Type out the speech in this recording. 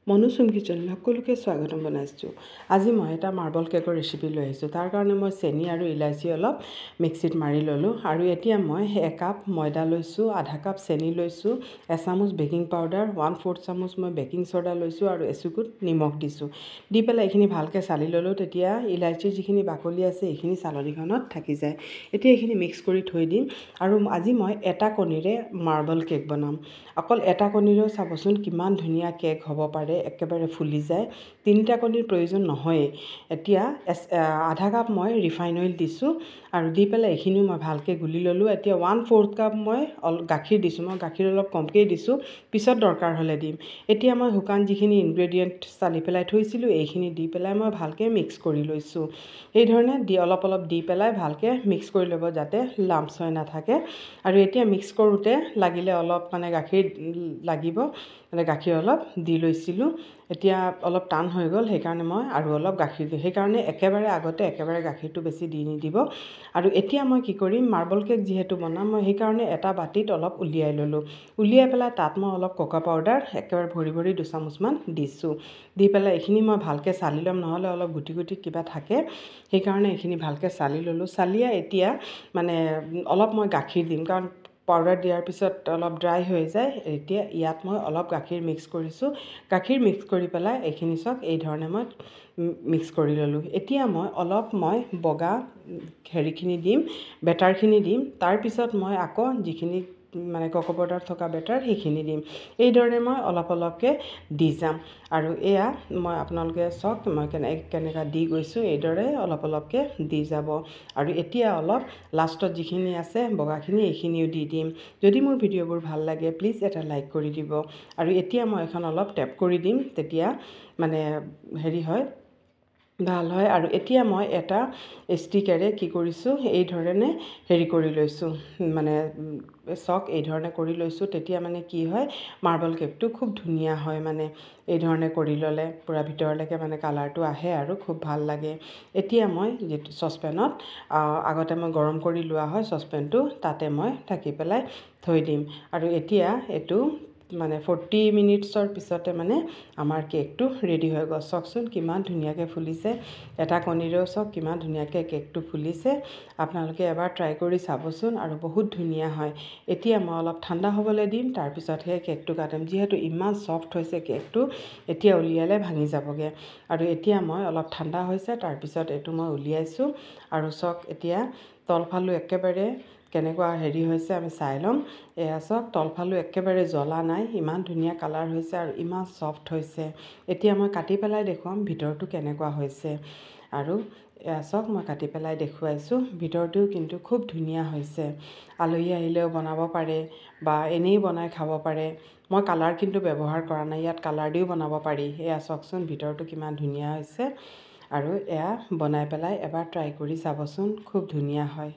মনুচুম কিচেনলৈ সকলোকে স্বাগতম জনাইছোঁ। আজি মই এটা মাৰ্বল কেকৰ ৰেচিপি লৈ আহিছোঁ। তাৰ কাৰণে মই চেনি আৰু ইলাচি অলপ মিক্সিত মাৰি ল'লোঁ আৰু এতিয়া মই 1 কাপ ময়দা লৈছোঁ, আধা কাপ চেনি লৈছোঁ, এচামুচ বেকিং পাউডাৰ, 1/4 চামুচ মই বেকিং ছ'ডা লৈছোঁ আৰু এচুকুট নিমখ দিছোঁ। দি পেলাই এইখিনি ভালকৈ চালি ল'লোঁ। তেতিয়া ইলাচিৰ যিখিনি বাকলি আছে এইখিনি চালনীখনত থাকি যায়। এতিয়া এইখিনি মিক্স কৰি থৈ দিম আৰু আজি মই এটা কণীৰে মাৰ্বল কেক বনাম। অকল এটা কণীৰেও চাবচোন কিমান ধুনীয়া কেক হ'ব পাৰে, একেবাৰে ফুলি যায়। 3টা কণীৰ প্ৰয়োজন নহয়েই। এতিয়া আধা কাপ মই ৰিফাইন অইল দিছোঁ আৰু দি পেলাই এইখিনিও মই ভালকৈ গুলি ল'লোঁ। এতিয়া 1/4 কাপ মই গাখীৰ দিছোঁ। মই গাখীৰ অলপ কমকৈ দিছোঁ, পিছত দৰকাৰ হ'লে দিম। এতিয়া মই শুকান যিখিনি ইনগ্ৰেডিয়েণ্ট চালি পেলাই থৈছিলোঁ এইখিনি দি পেলাই মই ভালকৈ মিক্স কৰি লৈছোঁ। এইধৰণে অলপ দি পেলাই ভালকৈ মিক্স কৰি ল'ব যাতে লাম্পছ হৈ নাথাকে। আৰু এতিয়া মিক্স কৰোঁতে লাগিলে অলপ গাখীৰ লাগিব, গাখীৰ অলপ দি লৈছিলোঁ। এতিয়া অলপ টান হৈ গ'ল, সেইকাৰণে মই আৰু অলপ গাখীৰ দিওঁ। সেইকাৰণে একেবাৰে গাখীৰটো বেছি দি নিদিব। আৰু এতিয়া মই কি কৰিম, মাৰ্বল কেক যিহেতু বনাম মই, সেইকাৰণে এটা বাতিত অলপ উলিয়াই ল'লোঁ। উলিয়াই পেলাই তাত মই অলপ কোকো পাউডাৰ একেবাৰে ভৰি 2 চামুচমান দিছোঁ। দি পেলাই এইখিনি মই ভালকৈ চালি ল'ম, নহ'লে অলপ গুটি কিবা থাকে, সেইকাৰণে এইখিনি ভালকৈ চালি ল'লোঁ। চালিয়া এতিয়া অলপ মই গাখীৰ দিম, কাৰণ পাউডাৰ দিয়াৰ পিছত অলপ ড্ৰাই হৈ যায়। এতিয়া ইয়াত মই অলপ গাখীৰ মিক্স কৰিছোঁ। গাখীৰ মিক্স কৰি পেলাই এইখিনি চাওক এইধৰণে মই মিক্স কৰি ল'লোঁ। এতিয়া মই অলপ বগা হেৰিখিনি দিম, বেটাৰখিনি দিম। তাৰপিছত মই আকৌ যিখিনি কোকো পাউডাৰ থকা বেটাৰ সেইখিনি দিম। এইদৰে মই অলপকৈ দি যাম। আৰু এয়া মই আপোনালোকে চাওক মই কেনেকৈ দি গৈছোঁ, এইদৰে অলপকৈ দি যাব। আৰু এতিয়া অলপ লাষ্টত যিখিনি আছে বগাখিনি এইখিনিও দি দিম। যদি মোৰ ভিডিঅ'বোৰ ভাল লাগে প্লিজ এটা লাইক কৰি দিব। আৰু এতিয়া মই এখন অলপ টেপ কৰি দিম, তেতিয়া হেৰি হয়, ভাল হয়। আৰু এতিয়া মই এটা ষ্টিকেৰে কি কৰিছোঁ, এইধৰণে হেৰি কৰি লৈছোঁ, চক এইধৰণে কৰি লৈছোঁ। তেতিয়া কি হয়, মাৰ্বল কেকটো খুব ধুনীয়া হয়। এইধৰণে কৰি ল'লে পূৰা ভিতৰলৈকে কালাৰটো আহে আৰু খুব ভাল লাগে। এতিয়া মই যিটো চচপেনত আগতে মই গৰম কৰি লোৱা হয় চচপেনটো, তাতে মই ঢাকি পেলাই থৈ দিম। আৰু এতিয়া এইটো 40 মিনিটছৰ পিছতে আমাৰ কেকটো ৰেডি হৈ গ'ল। চাওকচোন কিমান ধুনীয়াকৈ ফুলিছে। এটা কণীৰেও চাওক কিমান ধুনীয়াকৈ কেকটো ফুলিছে। আপোনালোকে এবাৰ ট্ৰাই কৰি চাবচোন, আৰু বহুত ধুনীয়া হয়। এতিয়া মই অলপ ঠাণ্ডা হ'বলৈ দিম, তাৰপিছতহে কেকটো কাটিম। যিহেতু ইমান ছফ্ট হৈছে কেকটো, এতিয়া উলিয়ালে ভাঙি যাবগৈ। আৰু এতিয়া মই অলপ ঠাণ্ডা হৈছে, তাৰপিছত এইটো মই উলিয়াইছোঁ। আৰু চাওক এতিয়া তলফালো একেবাৰে কেনেকুৱা হেৰি হৈছে আমি চাই ল'ম। এয়া চাওক তলফালো একেবাৰে জ্বলা নাই, ইমান ধুনীয়া কালাৰ হৈছে আৰু ইমান ছফ্ট হৈছে। এতিয়া মই কাটি পেলাই দেখুৱাম ভিতৰটো কেনেকুৱা হৈছে। আৰু এয়া চাওক মই কাটি পেলাই দেখুৱাইছোঁ, ভিতৰটোও কিন্তু খুব ধুনীয়া হৈছে। আলহী আহিলেও বনাব পাৰে বা এনেই বনাই খাব পাৰে। মই কালাৰ কিন্তু ব্যৱহাৰ কৰা নাই, ইয়াত কালাৰ দিও বনাব পাৰি। এয়া চাওকচোন ভিতৰটো কিমান ধুনীয়া হৈছে। আৰু এয়া বনাই পেলাই এবাৰ ট্ৰাই কৰি চাবচোন, খুব ধুনীয়া হয়।